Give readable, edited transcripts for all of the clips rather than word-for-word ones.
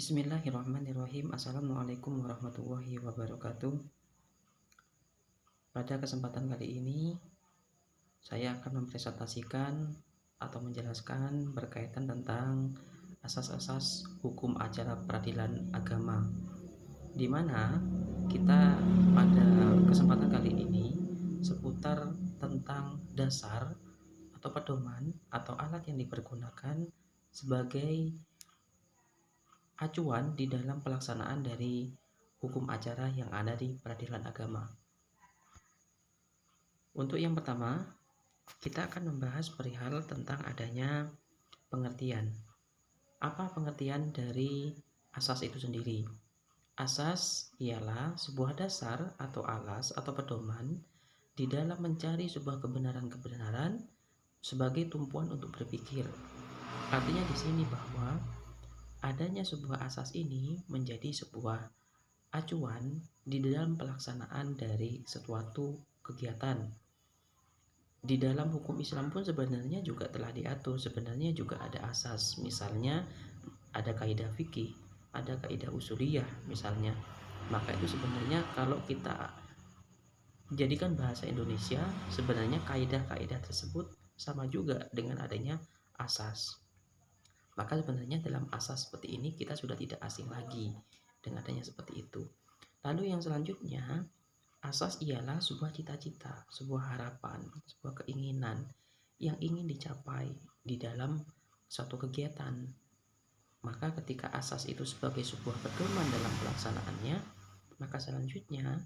Bismillahirrahmanirrahim. Assalamualaikum warahmatullahi wabarakatuh. Pada kesempatan kali ini, saya akan mempresentasikan atau menjelaskan berkaitan tentang asas-asas hukum acara peradilan agama, di mana kita pada kesempatan kali ini seputar tentang dasar atau pedoman atau alat yang dipergunakan sebagai acuan di dalam pelaksanaan dari hukum acara yang ada di peradilan agama. Untuk yang pertama, kita akan membahas perihal tentang adanya pengertian. Apa pengertian dari asas itu sendiri? Asas ialah sebuah dasar atau alas atau pedoman di dalam mencari sebuah kebenaran-kebenaran sebagai tumpuan untuk berpikir. Artinya di sini bahwa adanya sebuah asas ini menjadi sebuah acuan di dalam pelaksanaan dari suatu kegiatan. Di dalam hukum Islam pun sebenarnya juga telah diatur, sebenarnya juga ada asas. Misalnya ada kaidah fikih, ada kaidah usuliyah misalnya. Maka itu sebenarnya kalau kita jadikan bahasa Indonesia, sebenarnya kaidah-kaidah tersebut sama juga dengan adanya asas. Maka sebenarnya dalam asas seperti ini kita sudah tidak asing lagi dengan adanya seperti itu. Lalu yang selanjutnya, asas ialah sebuah cita-cita, sebuah harapan, sebuah keinginan yang ingin dicapai di dalam suatu kegiatan. Maka ketika asas itu sebagai sebuah pedoman dalam pelaksanaannya, maka selanjutnya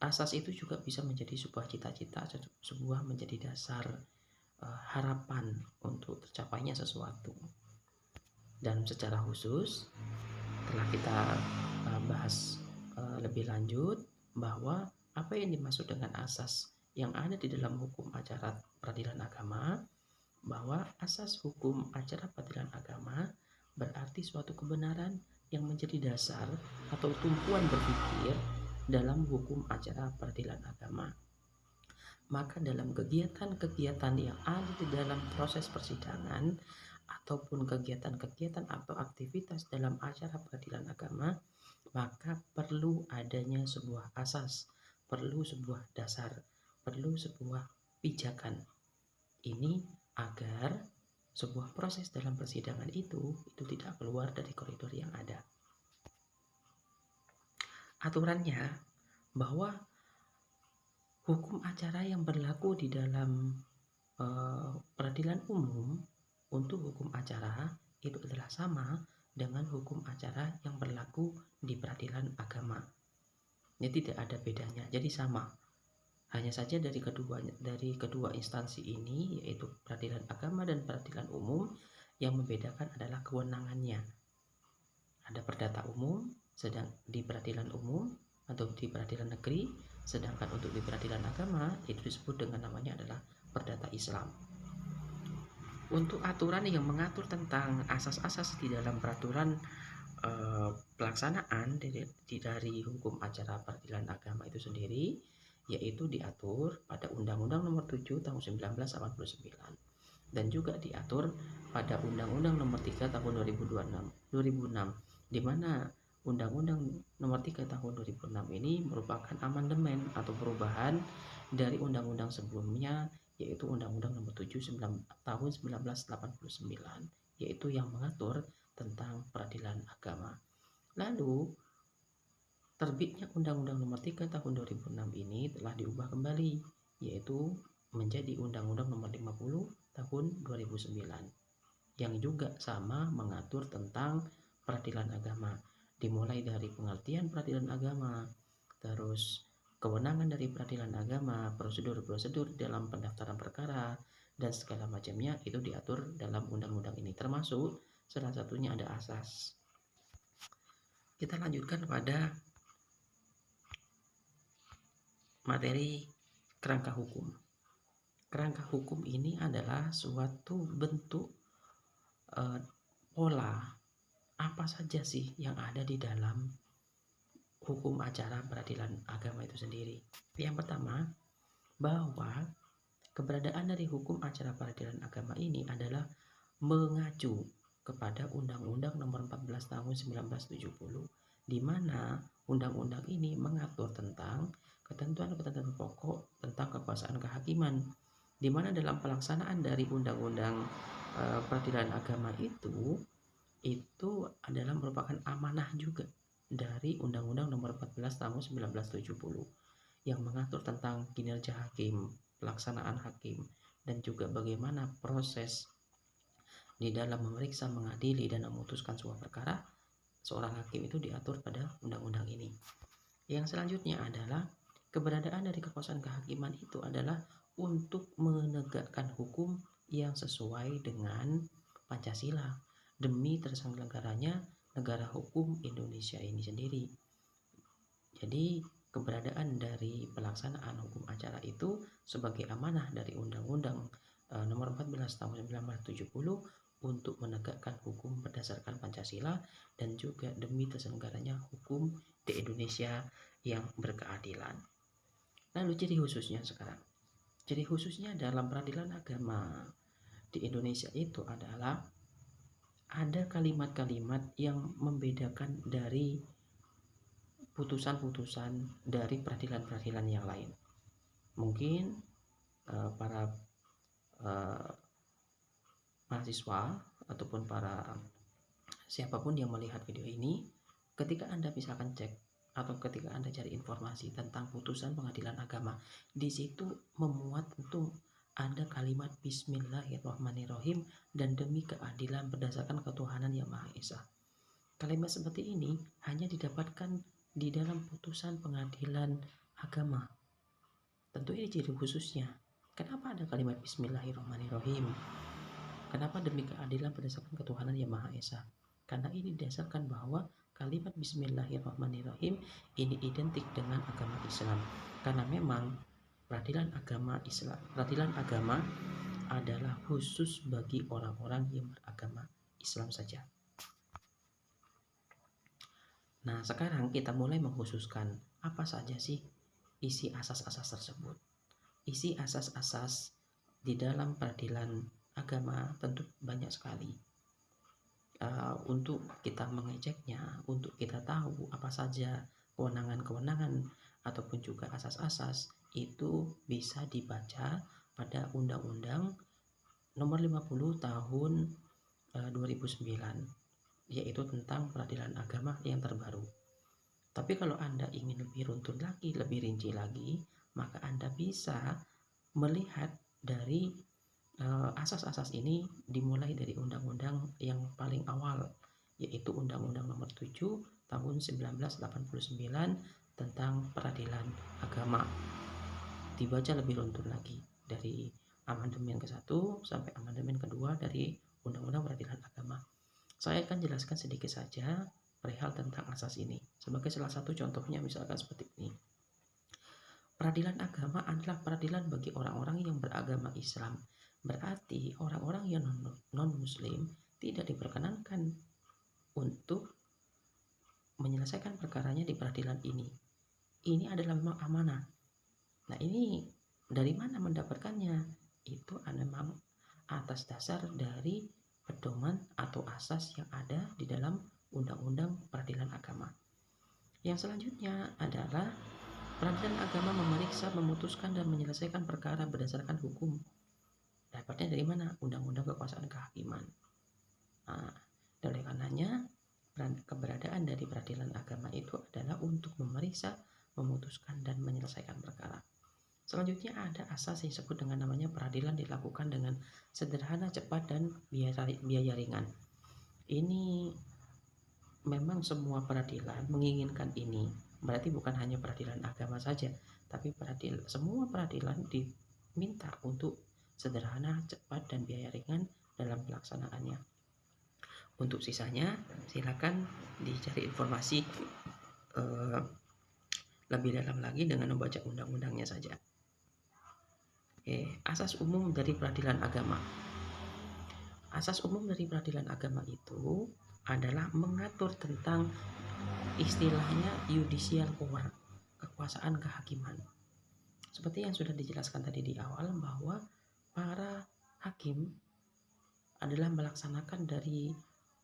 asas itu juga bisa menjadi sebuah cita-cita, sebuah menjadi dasar harapan untuk tercapainya sesuatu. Dan secara khusus telah kita bahas lebih lanjut bahwa apa yang dimaksud dengan asas yang ada di dalam hukum acara peradilan agama, bahwa asas hukum acara peradilan agama berarti suatu kebenaran yang menjadi dasar atau tumpuan berpikir dalam hukum acara peradilan agama. Maka dalam kegiatan-kegiatan yang ada di dalam proses persidangan ataupun kegiatan-kegiatan atau aktivitas dalam acara peradilan agama, maka perlu adanya sebuah asas, perlu sebuah dasar, perlu sebuah pijakan. Ini agar sebuah proses dalam persidangan itu tidak keluar dari koridor yang ada. Aturannya bahwa hukum acara yang berlaku di dalam peradilan umum untuk hukum acara itu adalah sama dengan hukum acara yang berlaku di peradilan agama. Ini tidak ada bedanya, jadi sama. Hanya saja dari kedua instansi ini, yaitu peradilan agama dan peradilan umum, yang membedakan adalah kewenangannya. Ada perdata umum sedang di peradilan umum atau di peradilan negeri, sedangkan untuk di peradilan agama itu disebut dengan namanya adalah perdata Islam. Untuk aturan yang mengatur tentang asas-asas di dalam peraturan pelaksanaan dari hukum acara peradilan agama itu sendiri, yaitu diatur pada Undang-Undang Nomor 7 Tahun 1989 dan juga diatur pada Undang-Undang Nomor 3 Tahun 2006, di mana Undang-Undang Nomor 3 Tahun 2006 ini merupakan amandemen atau perubahan dari undang-undang sebelumnya, yaitu Undang-Undang Nomor 7 Tahun 1989, yaitu yang mengatur tentang peradilan agama. Lalu terbitnya Undang-Undang Nomor 3 Tahun 2006 ini telah diubah kembali, yaitu menjadi Undang-Undang Nomor 50 Tahun 2009, yang juga sama mengatur tentang peradilan agama, dimulai dari pengertian peradilan agama, terus kewenangan dari peradilan agama, prosedur-prosedur dalam pendaftaran perkara, dan segala macamnya itu diatur dalam undang-undang ini, termasuk salah satunya ada asas. Kita lanjutkan pada materi kerangka hukum. Kerangka hukum ini adalah suatu bentuk pola apa saja sih yang ada di dalam hukum acara peradilan agama itu sendiri. Yang pertama, bahwa keberadaan dari hukum acara peradilan agama ini adalah mengacu kepada Undang-Undang Nomor tahun 1970, di mana undang-undang ini mengatur tentang ketentuan-ketentuan pokok tentang kekuasaan kehakiman, di mana dalam pelaksanaan dari undang-undang peradilan agama itu adalah merupakan amanah juga dari Undang-Undang Nomor 14 Tahun 1970 yang mengatur tentang kinerja hakim, pelaksanaan hakim, dan juga bagaimana proses di dalam memeriksa, mengadili, dan memutuskan sebuah perkara. Seorang hakim itu diatur pada undang-undang ini. Yang selanjutnya adalah keberadaan dari kekuasaan kehakiman itu adalah untuk menegakkan hukum yang sesuai dengan Pancasila demi terselenggaranya negara hukum Indonesia ini sendiri. Jadi keberadaan dari pelaksanaan hukum acara itu sebagai amanah dari Undang-Undang Nomor 14 Tahun 1970 untuk menegakkan hukum berdasarkan Pancasila dan juga demi terselenggaranya hukum di Indonesia yang berkeadilan. Lalu ciri khususnya sekarang. Ciri khususnya dalam peradilan agama di Indonesia itu adalah ada kalimat-kalimat yang membedakan dari putusan-putusan dari peradilan-peradilan yang lain. Mungkin para mahasiswa ataupun para siapapun yang melihat video ini, ketika Anda misalkan cek atau ketika Anda cari informasi tentang putusan pengadilan agama, di situ memuat tentu ada kalimat Bismillahirrahmanirrahim dan demi keadilan berdasarkan ketuhanan yang Maha Esa. Kalimat seperti ini hanya didapatkan di dalam putusan pengadilan agama. Tentu ini ciri khususnya. Kenapa ada kalimat Bismillahirrahmanirrahim? Kenapa demi keadilan berdasarkan ketuhanan yang Maha Esa? Karena ini didasarkan bahwa kalimat Bismillahirrahmanirrahim ini identik dengan agama Islam. Karena memang peradilan agama adalah khusus bagi orang-orang yang beragama Islam saja. Nah, sekarang kita mulai mengkhususkan apa saja sih isi asas-asas tersebut. Isi asas-asas di dalam peradilan agama tentu banyak sekali. Untuk kita mengeceknya, untuk kita tahu apa saja kewenangan-kewenangan ataupun juga asas-asas, itu bisa dibaca pada Undang-Undang Nomor 50 Tahun 2009, yaitu tentang peradilan agama yang terbaru. Tapi kalau Anda ingin lebih runtun lagi, lebih rinci lagi, maka Anda bisa melihat dari asas-asas ini dimulai dari undang-undang yang paling awal, yaitu Undang-Undang Nomor 7 Tahun 1989 tentang peradilan agama. Dibaca lebih runtun lagi dari amandemen ke-1 sampai amandemen ke-2 dari Undang-Undang Peradilan Agama. Saya akan jelaskan sedikit saja perihal tentang asas ini. Sebagai salah satu contohnya misalkan seperti ini. Peradilan agama adalah peradilan bagi orang-orang yang beragama Islam. Berarti orang-orang yang non-muslim tidak diperkenankan untuk menyelesaikan perkaranya di peradilan ini. Ini adalah memang amanah. Nah, ini dari mana mendapatkannya? Itu memang atas dasar dari pedoman atau asas yang ada di dalam Undang-Undang Peradilan Agama. Yang selanjutnya adalah peradilan agama memeriksa, memutuskan, dan menyelesaikan perkara berdasarkan hukum. Dapatnya dari mana? Undang-Undang Kekuasaan Kehakiman. Nah, oleh karenanya keberadaan dari peradilan agama itu adalah untuk memeriksa, memutuskan, dan menyelesaikan perkara. Selanjutnya ada asas yang disebut dengan namanya peradilan dilakukan dengan sederhana, cepat, dan biaya ringan. Ini memang semua peradilan menginginkan ini. Berarti bukan hanya peradilan agama saja, tapi semua peradilan diminta untuk sederhana, cepat, dan biaya ringan dalam pelaksanaannya. Untuk sisanya silakan dicari informasi lebih dalam lagi dengan membaca undang-undangnya saja. Asas umum dari peradilan agama. Asas umum dari peradilan agama itu adalah mengatur tentang istilahnya judicial power, kekuasaan kehakiman. Seperti yang sudah dijelaskan tadi di awal bahwa para hakim adalah melaksanakan dari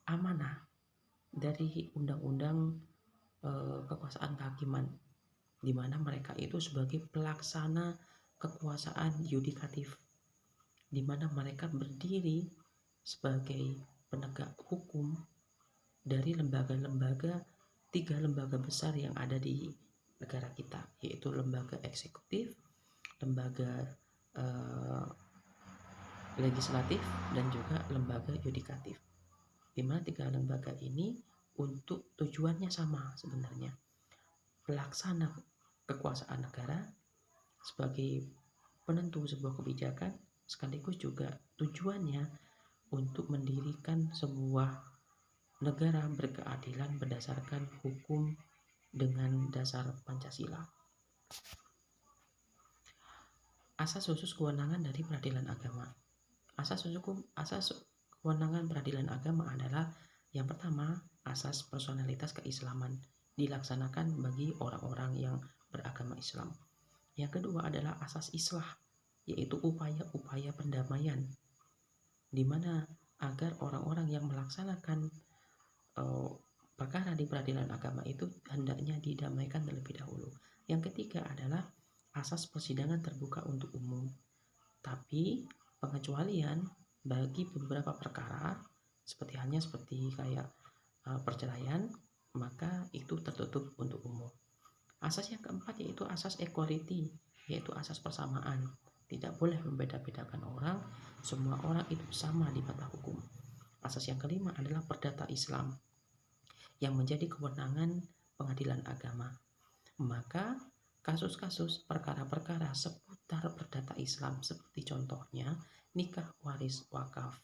amanah dari undang-undang kekuasaan kehakiman, di mana mereka itu sebagai pelaksana kekuasaan yudikatif, di mana mereka berdiri sebagai penegak hukum dari lembaga-lembaga, 3 lembaga besar yang ada di negara kita, yaitu lembaga eksekutif, lembaga legislatif, dan juga lembaga yudikatif. Di mana 3 lembaga ini untuk tujuannya sama sebenarnya, pelaksana kekuasaan negara sebagai penentu sebuah kebijakan, sekaligus juga tujuannya untuk mendirikan sebuah negara berkeadilan berdasarkan hukum dengan dasar Pancasila. Asas khusus kewenangan dari peradilan agama. Asas kewenangan peradilan agama adalah yang pertama, asas personalitas keislaman dilaksanakan bagi orang-orang yang beragama Islam. Yang kedua adalah asas islah, yaitu upaya-upaya pendamaian, di mana agar orang-orang yang melaksanakan perkara di peradilan agama itu hendaknya didamaikan terlebih dahulu. Yang ketiga adalah asas persidangan terbuka untuk umum, tapi pengecualian bagi beberapa perkara seperti kayak perceraian, maka itu tertutup untuk umum. Asas yang keempat yaitu asas equality, yaitu asas persamaan. Tidak boleh membeda-bedakan orang, semua orang itu sama di mata hukum. Asas yang kelima adalah perdata Islam, yang menjadi kewenangan pengadilan agama. Maka kasus-kasus perkara-perkara seputar perdata Islam seperti contohnya nikah, waris, wakaf,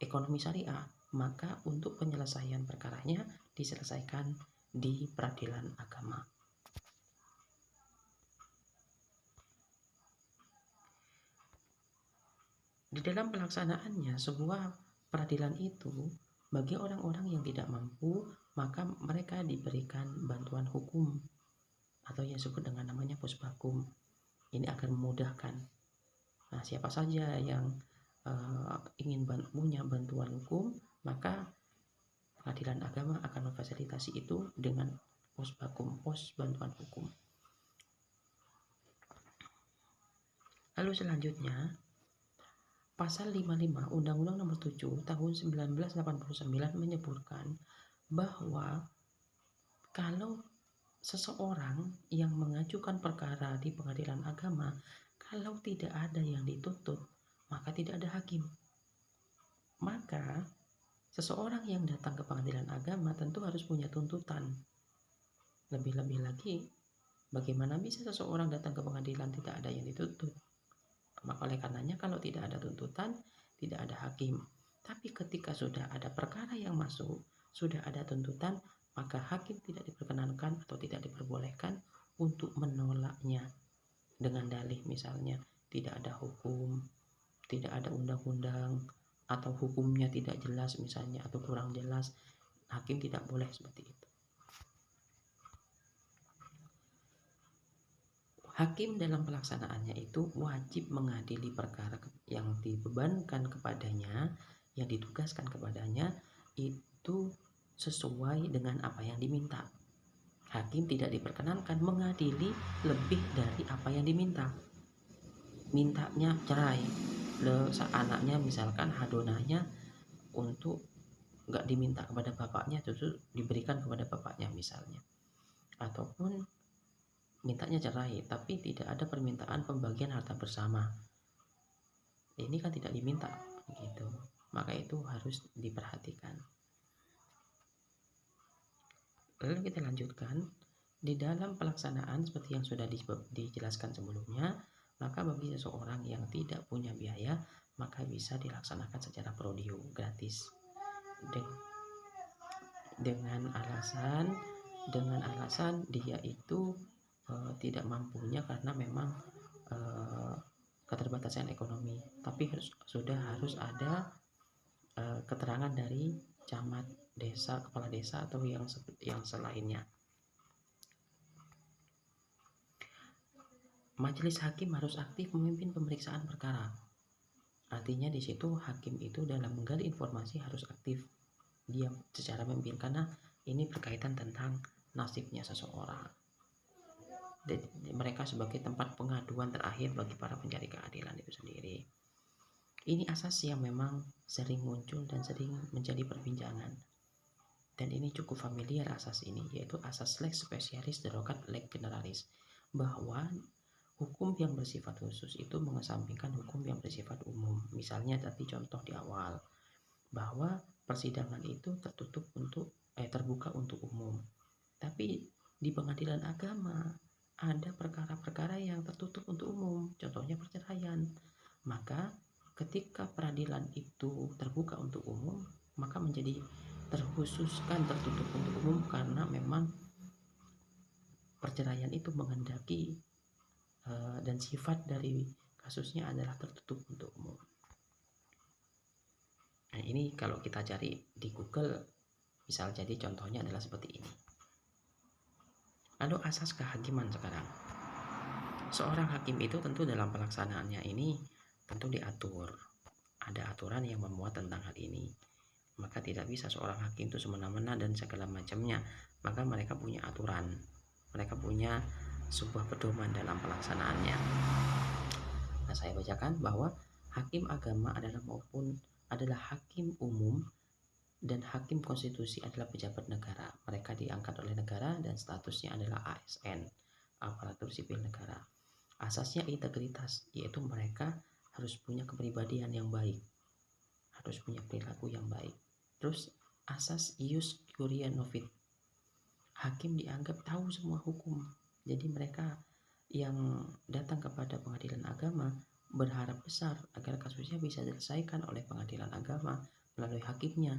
ekonomi syariah, maka untuk penyelesaian perkaranya diselesaikan di peradilan agama. Di dalam pelaksanaannya, sebuah peradilan itu bagi orang-orang yang tidak mampu, maka mereka diberikan bantuan hukum atau yang disebut dengan namanya puspakum. Ini akan memudahkan. Nah, siapa saja yang ingin punya bantuan hukum, maka pengadilan agama akan memfasilitasi itu dengan puspakum, pos bantuan hukum. Lalu selanjutnya, Pasal 55 Undang-Undang Nomor 7 Tahun 1989 menyebutkan bahwa kalau seseorang yang mengajukan perkara di pengadilan agama, kalau tidak ada yang dituntut, maka tidak ada hakim. Maka seseorang yang datang ke pengadilan agama tentu harus punya tuntutan. Lebih-lebih lagi, bagaimana bisa seseorang datang ke pengadilan tidak ada yang dituntut? Maka oleh karenanya kalau tidak ada tuntutan, tidak ada hakim. Tapi ketika sudah ada perkara yang masuk, sudah ada tuntutan, maka hakim tidak diperkenankan atau tidak diperbolehkan untuk menolaknya dengan dalih misalnya tidak ada hukum, tidak ada undang-undang, atau hukumnya tidak jelas misalnya atau kurang jelas, hakim tidak boleh seperti itu. Hakim dalam pelaksanaannya itu wajib mengadili perkara yang dibebankan kepadanya, yang ditugaskan kepadanya itu sesuai dengan apa yang diminta. Hakim tidak diperkenankan mengadili lebih dari apa yang diminta. Mintanya cerai, anaknya misalkan hadonahnya untuk nggak diminta kepada bapaknya, justru diberikan kepada bapaknya misalnya. Ataupun mintanya cerai tapi tidak ada permintaan pembagian harta bersama, ini kan tidak diminta gitu, maka itu harus diperhatikan. Lalu kita lanjutkan, di dalam pelaksanaan seperti yang sudah dijelaskan sebelumnya, maka bagi seseorang yang tidak punya biaya, maka bisa dilaksanakan secara prodium gratis dengan alasan dia itu tidak mampunya karena memang keterbatasan ekonomi, tapi harus ada keterangan dari camat, desa, kepala desa atau yang selainnya. Majelis hakim harus aktif memimpin pemeriksaan perkara. Artinya di situ hakim itu dalam menggali informasi harus aktif. dia secara memimpin, karena ini berkaitan tentang nasibnya seseorang. Jadi, mereka sebagai tempat pengaduan terakhir bagi para pencari keadilan itu sendiri. Ini asas yang memang sering muncul dan sering menjadi perbincangan. Dan ini cukup familiar asas ini, yaitu asas lex specialis derogat lex generalis, bahwa hukum yang bersifat khusus itu mengesampingkan hukum yang bersifat umum. Misalnya tadi contoh di awal, bahwa persidangan itu terbuka untuk umum. Tapi di pengadilan agama ada perkara-perkara yang tertutup untuk umum, contohnya perceraian. Maka ketika peradilan itu terbuka untuk umum, maka menjadi terkhususkan tertutup untuk umum, karena memang perceraian itu menghendaki dan sifat dari kasusnya adalah tertutup untuk umum. Nah, ini kalau kita cari di Google, misal jadi contohnya adalah seperti ini. Lalu asas kehakiman sekarang. Seorang hakim itu tentu dalam pelaksanaannya ini tentu diatur. Ada aturan yang memuat tentang hal ini. Maka tidak bisa seorang hakim itu semena-mena dan segala macamnya. Maka mereka punya aturan. Mereka punya sebuah pedoman dalam pelaksanaannya. Nah, saya bacakan bahwa hakim agama adalah hakim umum dan hakim konstitusi adalah pejabat negara. Mereka diangkat oleh negara dan statusnya adalah ASN, aparatur sipil negara. Asasnya integritas, yaitu mereka harus punya kepribadian yang baik, harus punya perilaku yang baik. Terus asas ius curia novit, hakim dianggap tahu semua hukum. Jadi mereka yang datang kepada pengadilan agama berharap besar agar kasusnya bisa diselesaikan oleh pengadilan agama melalui hakimnya.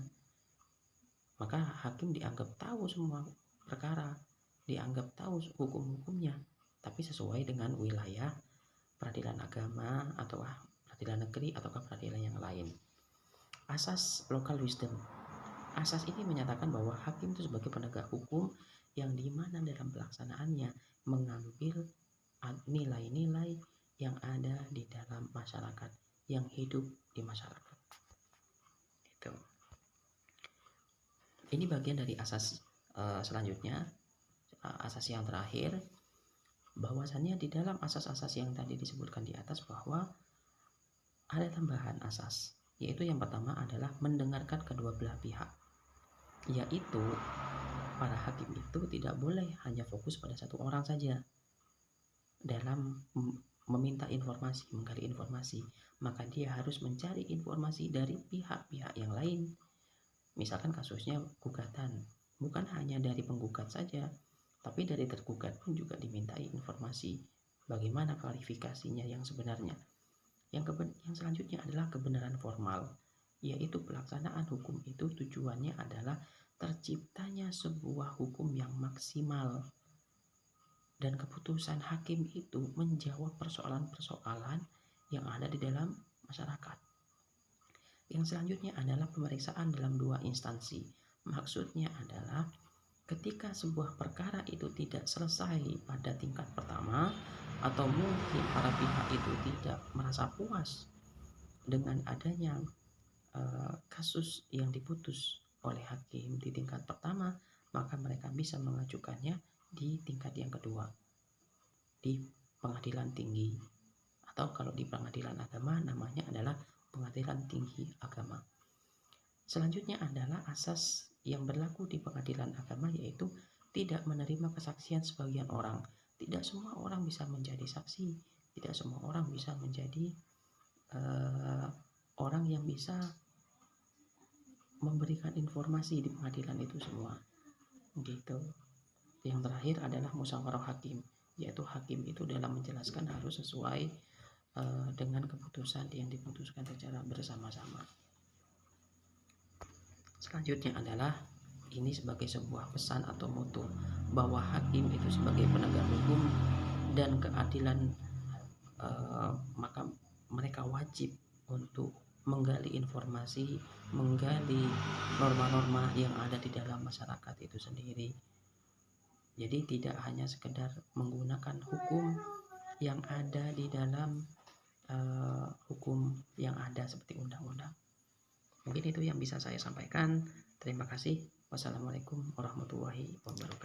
Maka hakim dianggap tahu semua perkara, dianggap tahu hukum-hukumnya, tapi sesuai dengan wilayah peradilan agama atau peradilan negeri atau peradilan yang lain. Asas local wisdom. Asas ini menyatakan bahwa hakim itu sebagai penegak hukum yang dimana dalam pelaksanaannya mengambil nilai-nilai yang ada di dalam masyarakat, yang hidup di masyarakat. Itu. Ini bagian dari asas selanjutnya, asas yang terakhir, bahwasannya di dalam asas-asas yang tadi disebutkan di atas bahwa ada tambahan asas, yaitu yang pertama adalah mendengarkan kedua belah pihak, yaitu para hakim itu tidak boleh hanya fokus pada satu orang saja dalam meminta informasi, menggali informasi, maka dia harus mencari informasi dari pihak-pihak yang lain. Misalkan kasusnya gugatan, bukan hanya dari penggugat saja, tapi dari tergugat pun juga dimintai informasi bagaimana klarifikasinya yang sebenarnya. Yang selanjutnya adalah kebenaran formal, yaitu pelaksanaan hukum itu tujuannya adalah terciptanya sebuah hukum yang maksimal, dan keputusan hakim itu menjawab persoalan-persoalan yang ada di dalam masyarakat. Yang selanjutnya adalah pemeriksaan dalam dua instansi. Maksudnya adalah ketika sebuah perkara itu tidak selesai pada tingkat pertama, atau mungkin para pihak itu tidak merasa puas dengan adanya kasus yang diputus oleh hakim di tingkat pertama, maka mereka bisa mengajukannya di tingkat yang kedua, di pengadilan tinggi, atau kalau di pengadilan agama namanya adalah pengadilan tinggi agama. Selanjutnya adalah asas yang berlaku di pengadilan agama, yaitu tidak menerima kesaksian sebagian orang. Tidak semua orang bisa menjadi saksi, tidak semua orang bisa menjadi orang yang bisa memberikan informasi di pengadilan itu semua. Gitu. Yang terakhir adalah musyawarah hakim, yaitu hakim itu dalam menjelaskan harus sesuai dengan keputusan yang diputuskan secara bersama-sama. Selanjutnya adalah ini sebagai sebuah pesan atau moto bahwa hakim itu sebagai penegak hukum dan keadilan, maka mereka wajib untuk menggali informasi, menggali norma-norma yang ada di dalam masyarakat itu sendiri. Jadi tidak hanya sekedar menggunakan hukum yang ada di dalam hukum yang ada seperti undang-undang. Mungkin itu yang bisa saya sampaikan. Terima kasih. Wassalamualaikum warahmatullahi wabarakatuh.